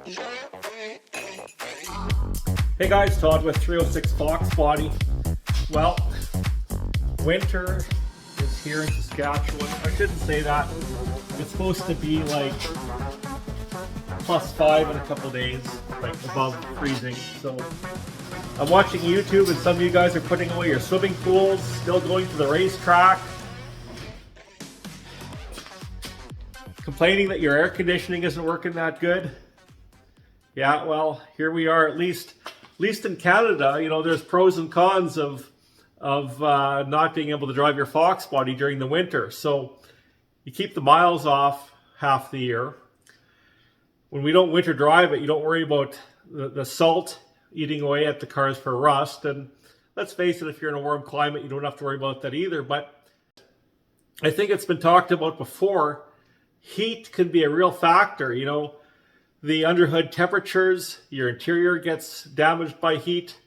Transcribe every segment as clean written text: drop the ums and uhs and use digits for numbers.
Hey guys, Todd with 306 Foxbody. Well, winter is here in Saskatchewan. I shouldn't say that. It's supposed to be like +5 in a couple days, like above freezing. So I'm watching YouTube and some of you guys are putting away your swimming pools, still going to the racetrack, complaining that your air conditioning isn't working that good. Yeah, well, here we are, at least in Canada. You know, there's pros and cons of not being able to drive your Foxbody during the winter. So you keep the miles off half the year. When we don't winter drive it, you don't worry about the salt eating away at the cars for rust. And let's face it, if you're in a warm climate, you don't have to worry about that either. But I think it's been talked about before, heat can be a real factor. You know, the underhood temperatures, your interior gets damaged by heat,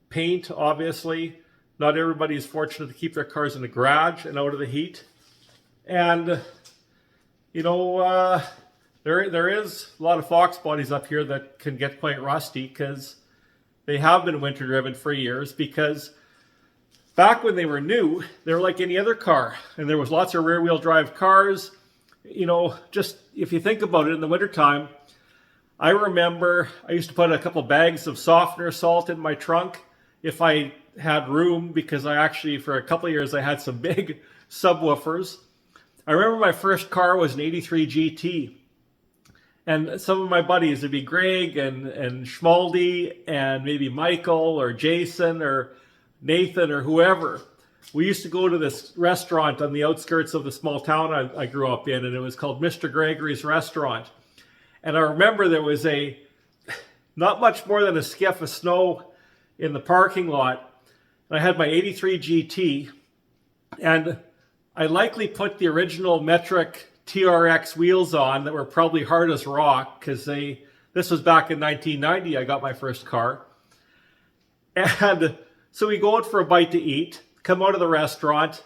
paint, obviously. Not everybody is fortunate to keep their cars in the garage and out of the heat. And, you know, there is a lot of Foxbodies up here that can get quite rusty because they have been winter driven for years, because back when they were new, they were like any other car. And there was lots of rear wheel drive cars. You know, just if you think about it, in the wintertime, I remember I used to put a couple bags of softener salt in my trunk if I had room, because I actually, for a couple of years, I had some big subwoofers. I remember my first car was an 83 GT. And some of my buddies, it'd be Greg and Schmaldy and maybe Michael or Jason or Nathan or whoever. We used to go to this restaurant on the outskirts of the small town I grew up in, and it was called Mr. Gregory's Restaurant. And I remember there was not much more than a skiff of snow in the parking lot. And I had my 83 GT, and I likely put the original metric TRX wheels on that were probably hard as rock, because this was back in 1990, I got my first car. And so we go out for a bite to eat, come out of the restaurant,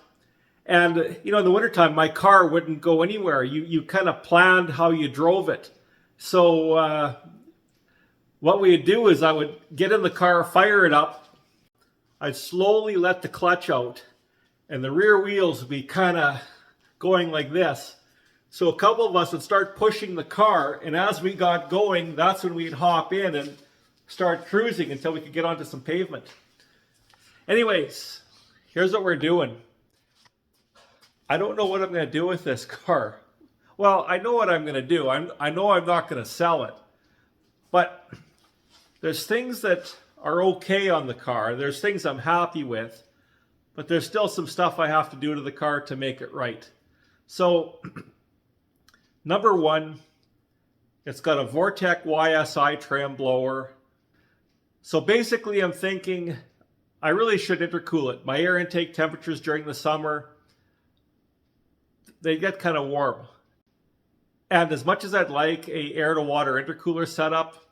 and you know, in the wintertime, my car wouldn't go anywhere. You kind of planned how you drove it. So what we'd do is I would get in the car, fire it up, I'd slowly let the clutch out, and the rear wheels would be kind of going like this. So a couple of us would start pushing the car, and as we got going, that's when we'd hop in and start cruising until we could get onto some pavement. Anyways, here's what we're doing. I don't know what I'm going to do with this car. Well, I know what I'm going to do. I know I'm not going to sell it. But there's things that are okay on the car. There's things I'm happy with. But there's still some stuff I have to do to the car to make it right. So, number one, it's got a Vortech YSI trim blower. So basically I'm thinking I really should intercool it. My air intake temperatures during the summer, they get kind of warm. And as much as I'd like a air-to-water intercooler setup,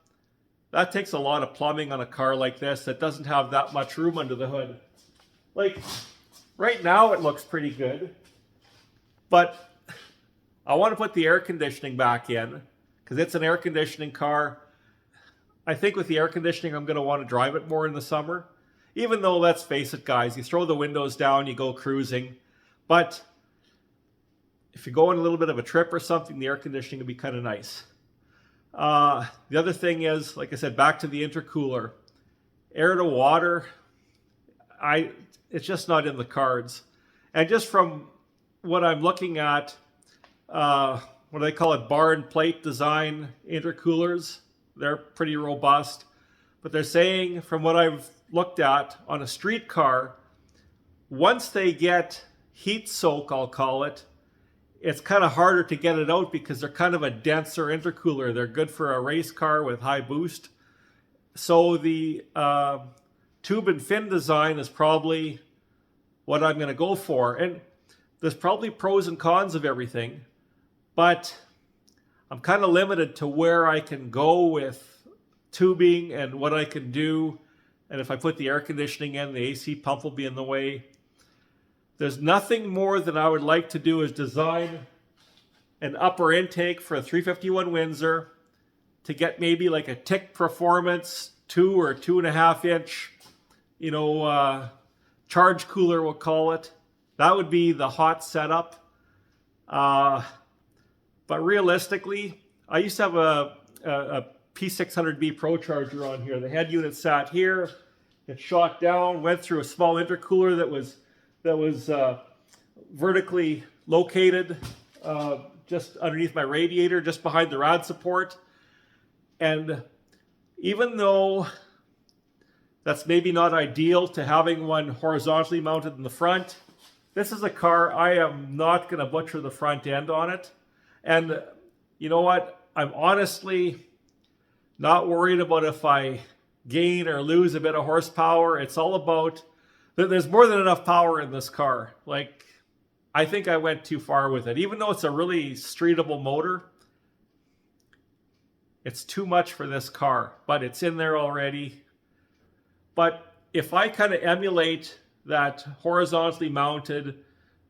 that takes a lot of plumbing on a car like this that doesn't have that much room under the hood. Like, right now it looks pretty good, but I want to put the air conditioning back in, because it's an air conditioning car. I think with the air conditioning, I'm going to want to drive it more in the summer. Even though, let's face it, guys, you throw the windows down, you go cruising. But if you go on a little bit of a trip or something, the air conditioning would be kind of nice. The other thing is, like I said, back to the intercooler. Air to water, it's just not in the cards. And just from what I'm looking at, what do they call it, bar and plate design intercoolers, they're pretty robust. But they're saying, from what I've looked at on a street car, once they get heat soak, I'll call it, it's kind of harder to get it out, because they're kind of a denser intercooler. They're good for a race car with high boost. So the tube and fin design is probably what I'm going to go for. And there's probably pros and cons of everything, but I'm kind of limited to where I can go with tubing and what I can do. And if I put the air conditioning in, the AC pump will be in the way. There's nothing more that I would like to do is design an upper intake for a 351 Windsor to get maybe like a tick performance 2 or 2.5 inch, charge cooler, we'll call it. That would be the hot setup. But realistically, I used to have a P600B Pro charger on here. The head unit sat here. It shot down, went through a small intercooler that was vertically located just underneath my radiator, just behind the rad support. And even though that's maybe not ideal to having one horizontally mounted in the front, this is a car I am not going to butcher the front end on it. And you know what? I'm honestly not worried about if I gain or lose a bit of horsepower. It's all about, there's more than enough power in this car. Like, I think I went too far with it. Even though it's a really streetable motor, it's too much for this car, but it's in there already. But if I kind of emulate that horizontally mounted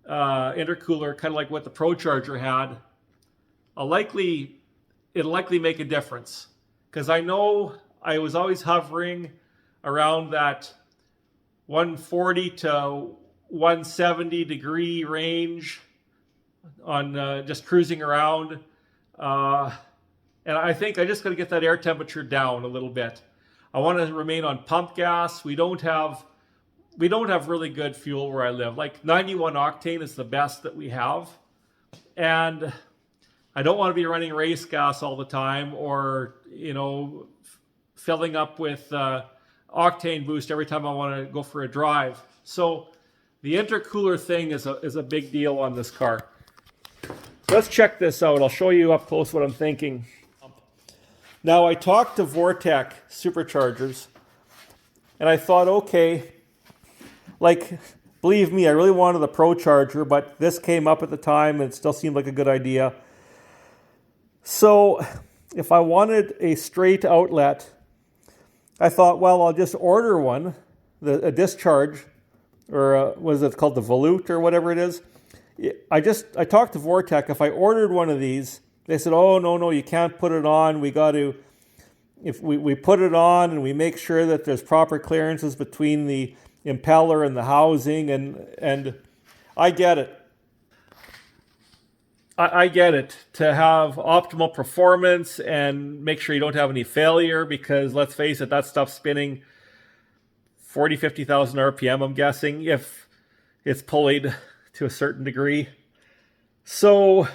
intercooler, kind of like what the Pro Charger had, it'll likely make a difference. Because I know I was always hovering around that 140 to 170 degree range on just cruising around. And I think I just got to get that air temperature down a little bit. I want to remain on pump gas. We don't have really good fuel where I live. Like 91 octane is the best that we have. And I don't want to be running race gas all the time, or, filling up with octane boost every time I want to go for a drive. So the intercooler thing is a big deal on this car. Let's check this out. I'll show you up close what I'm thinking. Now, I talked to Vortech superchargers, and I thought, okay, like, believe me, I really wanted the Pro Charger, but this came up at the time and it still seemed like a good idea. So if I wanted a straight outlet, I thought, well, I'll just order one, a discharge, or what is it called, the volute or whatever it is. I talked to Vortech. If I ordered one of these, they said, oh, no, you can't put it on. We got to, if we put it on and we make sure that there's proper clearances between the impeller and the housing, and I get it. I get it, to have optimal performance and make sure you don't have any failure, because let's face it, that stuff's spinning 40, 50,000 RPM, I'm guessing, if it's pulleyed to a certain degree. So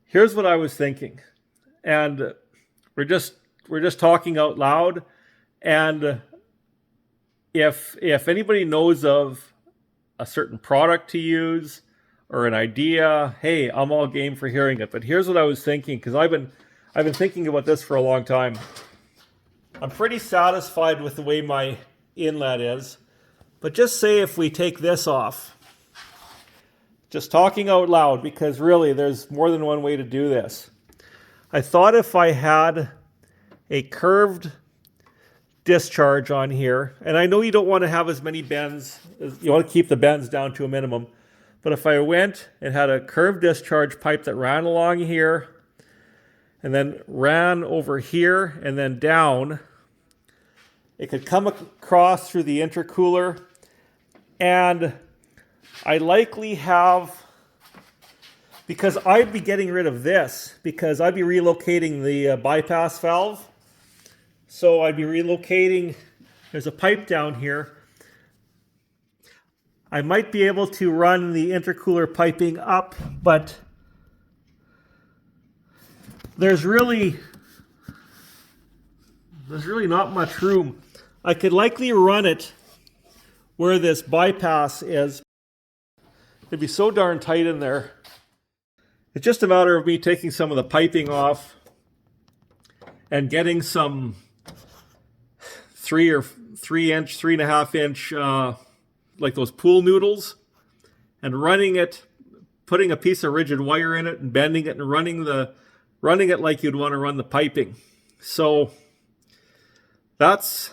here's what I was thinking, and we're just talking out loud. And if anybody knows of a certain product to use or an idea, hey, I'm all game for hearing it. But here's what I was thinking, because I've been thinking about this for a long time. I'm pretty satisfied with the way my inlet is, but just say if we take this off, just talking out loud, because really there's more than one way to do this. I thought if I had a curved discharge on here, and I know you don't want to have as many bends, you want to keep the bends down to a minimum, but if I went and had a curved discharge pipe that ran along here and then ran over here and then down, it could come across through the intercooler, and I likely have, because I'd be getting rid of this, because I'd be relocating the bypass valve. So I'd be relocating, there's a pipe down here. I might be able to run the intercooler piping up, but there's really not much room. I could likely run it where this bypass is. It'd be so darn tight in there. It's just a matter of me taking some of the piping off and getting some 3.5 inch, like those pool noodles, and running it, putting a piece of rigid wire in it and bending it and running it like you'd want to run the piping. So that's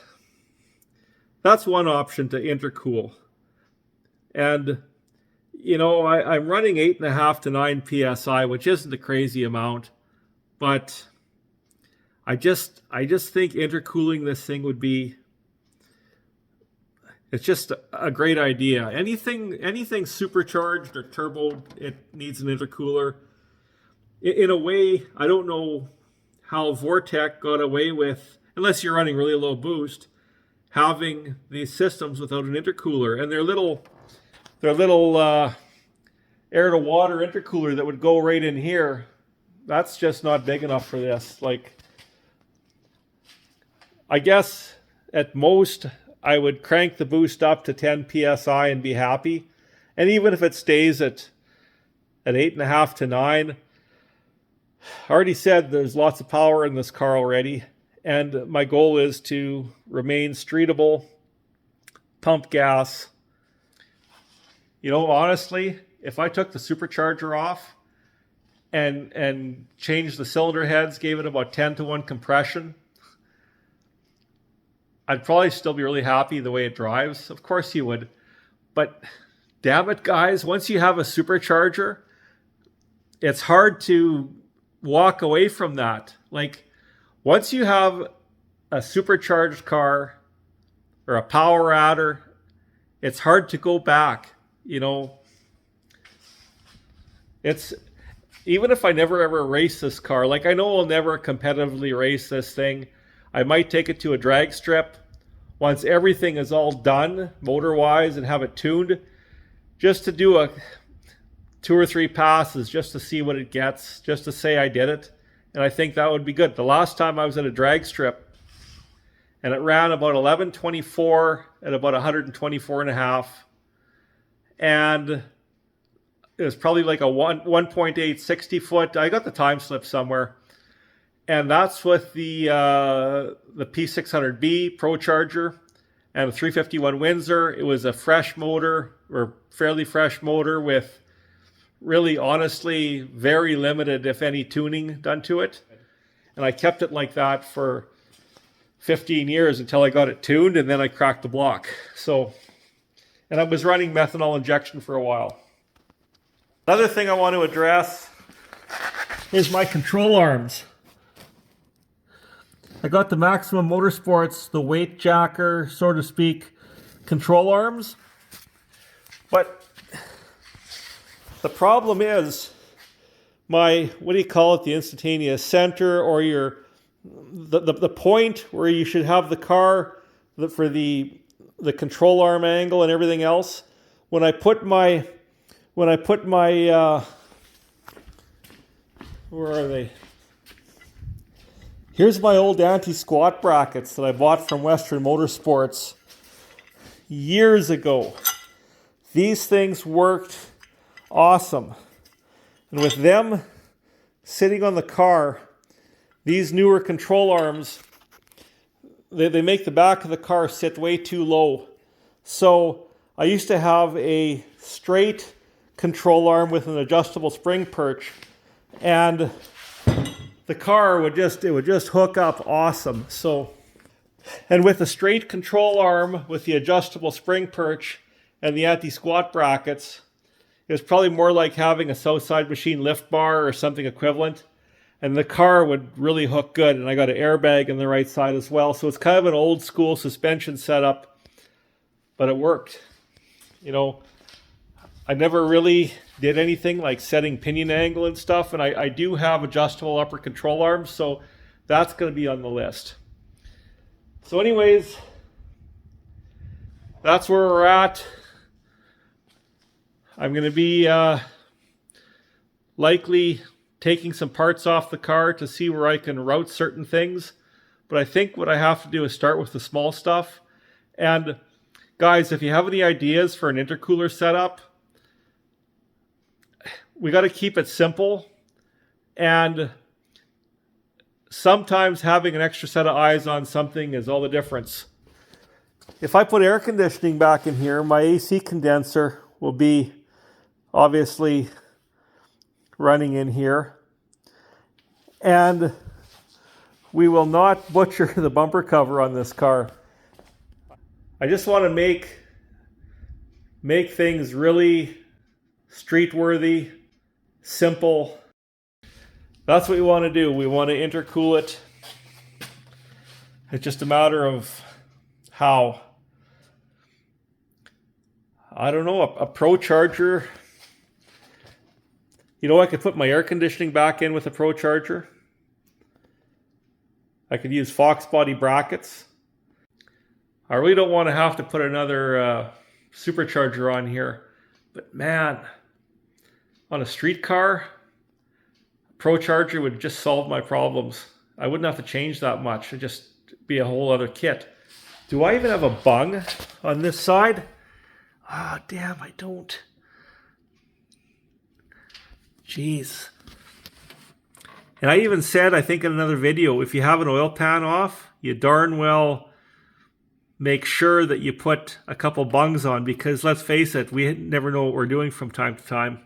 one option to intercool. And I'm running 8.5 to 9 psi, which isn't a crazy amount, but I just think intercooling this thing would be, it's just a great idea. Anything supercharged or turbo, it needs an intercooler. In a way, I don't know how Vortech got away with, unless you're running really low boost, having these systems without an intercooler. And their little air to water intercooler that would go right in here, that's just not big enough for this. Like, I guess at most I would crank the boost up to 10 psi and be happy. And even if it stays at 8.5 to 9, I already said there's lots of power in this car already. And my goal is to remain streetable, pump gas. You know, honestly, if I took the supercharger off and changed the cylinder heads, gave it about 10-to-1 compression, I'd probably still be really happy the way it drives. Of course you would. But damn it, guys, once you have a supercharger, it's hard to walk away from that. Like, once you have a supercharged car or a power adder, it's hard to go back. You know, it's, even if I never ever race this car, like, I know I'll never competitively race this thing. I might take it to a drag strip once everything is all done motor-wise and have it tuned, just to do a 2 or 3 passes just to see what it gets, just to say I did it. And I think that would be good. The last time I was at a drag strip and it ran about 1124 at about 124.5. And it was probably like a 1.8 60 foot. I got the time slip somewhere. And that's with the P600B Pro Charger and a 351 WINDSOR. It was a fresh motor, or fairly fresh motor, with really, honestly, very limited, if any, tuning done to it. And I kept it like that for 15 years until I got it tuned, and then I cracked the block. So, and I was running methanol injection for a while. Another thing I want to address is my control arms. I got the Maximum Motorsports, the weight jacker, so to speak, control arms. But the problem is my, what do you call it, the instantaneous center, or the point where you should have the car for the control arm angle and everything else. When I put my where are they? Here's my old anti-squat brackets that I bought from Western Motorsports years ago. These things worked awesome. And with them sitting on the car, these newer control arms, they make the back of the car sit way too low. So I used to have a straight control arm with an adjustable spring perch, and the car would just hook up awesome. So, and with a straight control arm with the adjustable spring perch and the anti-squat brackets, it was probably more like having a Southside Machine lift bar or something equivalent. And the car would really hook good. And I got an airbag on the right side as well. So it's kind of an old school suspension setup, but it worked. You know, I never really did anything like setting pinion angle and stuff. And I do have adjustable upper control arms. So that's going to be on the list. So anyways, that's where we're at. I'm going to be likely taking some parts off the car to see where I can route certain things. But I think what I have to do is start with the small stuff. And guys, if you have any ideas for an intercooler setup, we got to keep it simple. And sometimes having an extra set of eyes on something is all the difference. If I put air conditioning back in here, my AC condenser will be obviously running in here, and we will not butcher the bumper cover on this car. I just want to make things really street worthy, simple. That's what we want to do. We want to intercool it It's just a matter of how. I don't know, a Pro Charger. You know, I could put my air conditioning back in with a Pro Charger. I could use Foxbody brackets. I really don't want to have to put another supercharger on here. But man, on a street car, a Pro Charger would just solve my problems. I wouldn't have to change that much. It'd just be a whole other kit. Do I even have a bung on this side? Ah, damn, I don't. Jeez. And I even said, I think in another video, if you have an oil pan off, you darn well make sure that you put a couple bungs on, because let's face it, we never know what we're doing from time to time.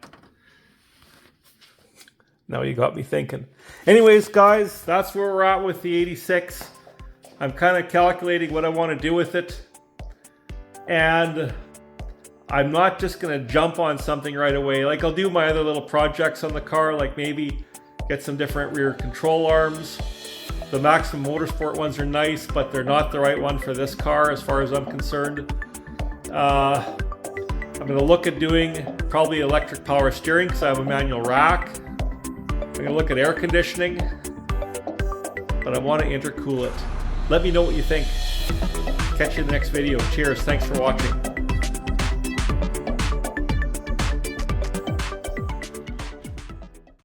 Now you got me thinking. Anyways, guys, that's where we're at with the 86. I'm kind of calculating what I want to do with it. And I'm not just going to jump on something right away. Like, I'll do my other little projects on the car, like maybe get some different rear control arms. The Maximum Motorsport ones are nice, but they're not the right one for this car as far as I'm concerned. I'm going to look at doing probably electric power steering because I have a manual rack. I'm going to look at air conditioning, but I want to intercool it. Let me know what you think. Catch you in the next video. Cheers. Thanks for watching.